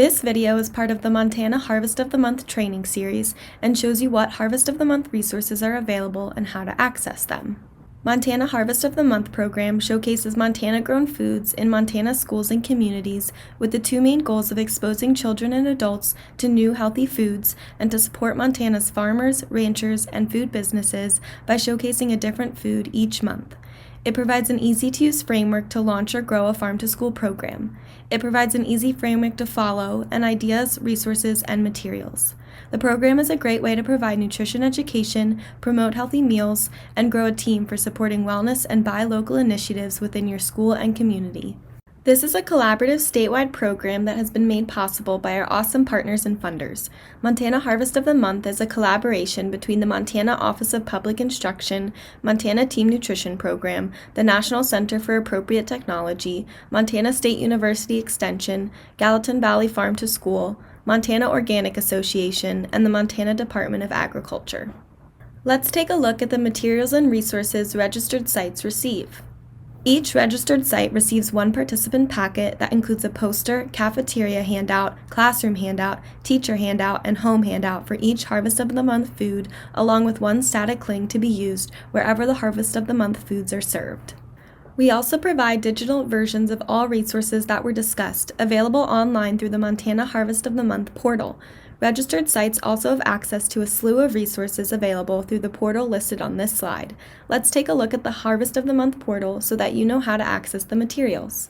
This video is part of the Montana Harvest of the Month training series and shows you what Harvest of the Month resources are available and how to access them. Montana Harvest of the Month program showcases Montana-grown foods in Montana schools and communities with the two main goals of exposing children and adults to new healthy foods and to support Montana's farmers, ranchers, and food businesses by showcasing a different food each month. It provides an easy-to-use framework to launch or grow a farm-to-school program. It provides an easy framework to follow and ideas, resources, and materials. The program is a great way to provide nutrition education, promote healthy meals, and grow a team for supporting wellness and buy local initiatives within your school and community. This is a collaborative statewide program that has been made possible by our awesome partners and funders. Montana Harvest of the Month is a collaboration between the Montana Office of Public Instruction, Montana Team Nutrition Program, the National Center for Appropriate Technology, Montana State University Extension, Gallatin Valley Farm to School, Montana Organic Association, and the Montana Department of Agriculture. Let's take a look at the materials and resources registered sites receive. Each registered site receives one participant packet that includes a poster, cafeteria handout, classroom handout, teacher handout, and home handout for each Harvest of the Month food, along with one static link to be used wherever the Harvest of the Month foods are served. We also provide digital versions of all resources that were discussed, available online through the Montana Harvest of the Month portal. Registered sites also have access to a slew of resources available through the portal listed on this slide. Let's take a look at the Harvest of the Month portal so that you know how to access the materials.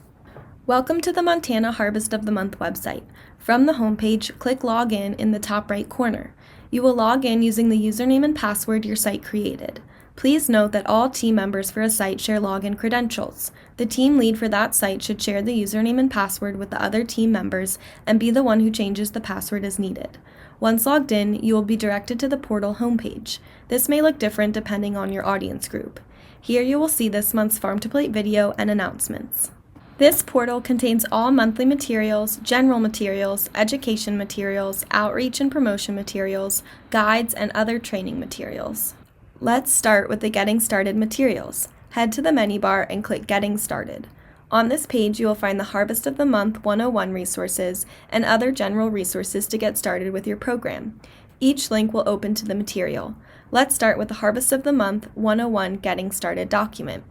Welcome to the Montana Harvest of the Month website. From the homepage, click Login in the top right corner. You will log in using the username and password your site created. Please note that all team members for a site share login credentials. The team lead for that site should share the username and password with the other team members and be the one who changes the password as needed. Once logged in, you will be directed to the portal homepage. This may look different depending on your audience group. Here you will see this month's Farm to Plate video and announcements. This portal contains all monthly materials, general materials, education materials, outreach and promotion materials, guides, and other training materials. Let's start with the Getting Started materials. Head to the menu bar and click Getting Started. On this page, you will find the Harvest of the Month 101 resources and other general resources to get started with your program. Each link will open to the material. Let's start with the Harvest of the Month 101 Getting Started document.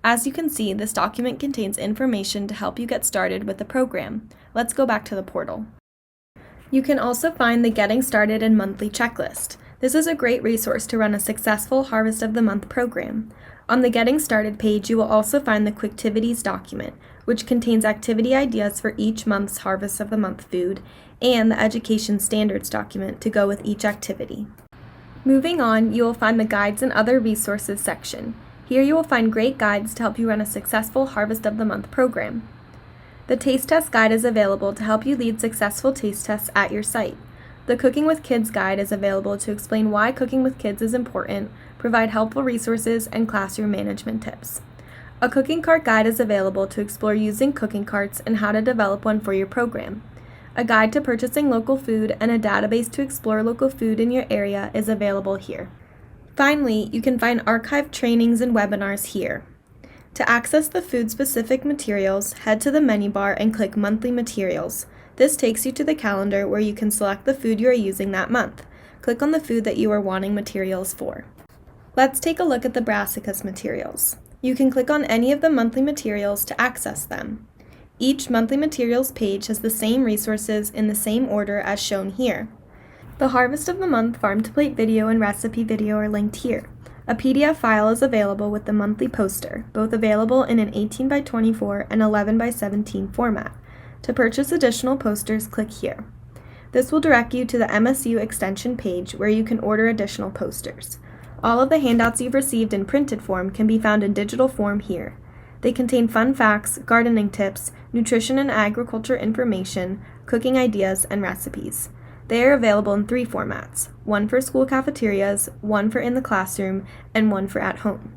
As you can see, this document contains information to help you get started with the program. Let's go back to the portal. You can also find the Getting Started and Monthly checklist. This is a great resource to run a successful Harvest of the Month program. On the Getting Started page, you will also find the Quicktivities document, which contains activity ideas for each month's Harvest of the Month food, and the Education Standards document to go with each activity. Moving on, you will find the Guides and Other Resources section. Here you will find great guides to help you run a successful Harvest of the Month program. The Taste Test Guide is available to help you lead successful taste tests at your site. The Cooking with Kids Guide is available to explain why cooking with kids is important, provide helpful resources, and classroom management tips. A Cooking Cart Guide is available to explore using cooking carts and how to develop one for your program. A guide to purchasing local food and a database to explore local food in your area is available here. Finally, you can find archived trainings and webinars here. To access the food-specific materials, head to the menu bar and click Monthly Materials. This takes you to the calendar where you can select the food you are using that month. Click on the food that you are wanting materials for. Let's take a look at the Brassicas materials. You can click on any of the monthly materials to access them. Each monthly materials page has the same resources in the same order as shown here. The Harvest of the Month Farm to Plate video and recipe video are linked here. A PDF file is available with the monthly poster, both available in an 18 by 24 and 11 by 17 format. To purchase additional posters, click here. This will direct you to the MSU extension page where you can order additional posters. All of the handouts you've received in printed form can be found in digital form here. They contain fun facts, gardening tips, nutrition and agriculture information, cooking ideas, and recipes. They are available in 3 formats, one for school cafeterias, one for in the classroom, and one for at home.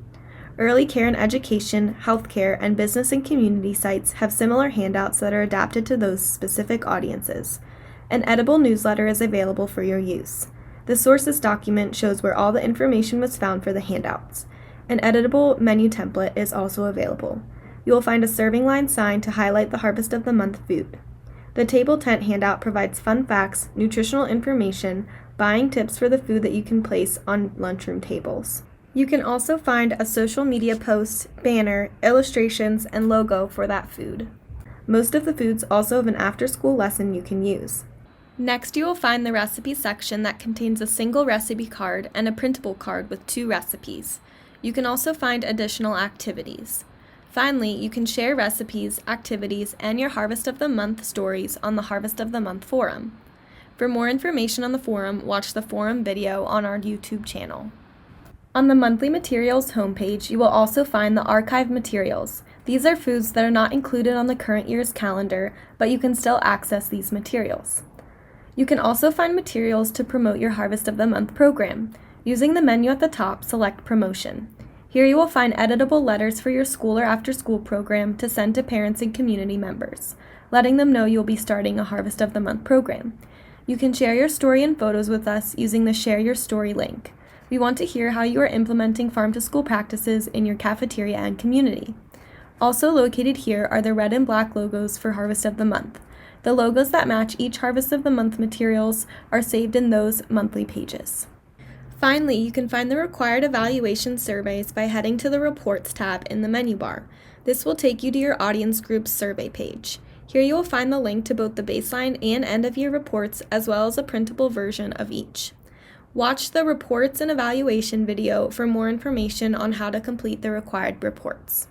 Early care and education, healthcare, and business and community sites have similar handouts that are adapted to those specific audiences. An edible newsletter is available for your use. The sources document shows where all the information was found for the handouts. An editable menu template is also available. You will find a serving line sign to highlight the Harvest of the Month food. The table tent handout provides fun facts, nutritional information, buying tips for the food that you can place on lunchroom tables. You can also find a social media post, banner, illustrations, and logo for that food. Most of the foods also have an after-school lesson you can use. Next, you will find the recipe section that contains a single recipe card and a printable card with 2 recipes. You can also find additional activities. Finally, you can share recipes, activities, and your Harvest of the Month stories on the Harvest of the Month forum. For more information on the forum, watch the forum video on our YouTube channel. On the monthly materials homepage, you will also find the archive materials. These are foods that are not included on the current year's calendar, but you can still access these materials. You can also find materials to promote your Harvest of the Month program. Using the menu at the top, select Promotion. Here you will find editable letters for your school or after-school program to send to parents and community members, letting them know you'll be starting a Harvest of the Month program. You can share your story and photos with us using the Share Your Story link. We want to hear how you are implementing farm-to-school practices in your cafeteria and community. Also located here are the red and black logos for Harvest of the Month. The logos that match each Harvest of the Month materials are saved in those monthly pages. Finally, you can find the required evaluation surveys by heading to the Reports tab in the menu bar. This will take you to your audience group's survey page. Here you will find the link to both the baseline and end-of-year reports, as well as a printable version of each. Watch the Reports and Evaluation video for more information on how to complete the required reports.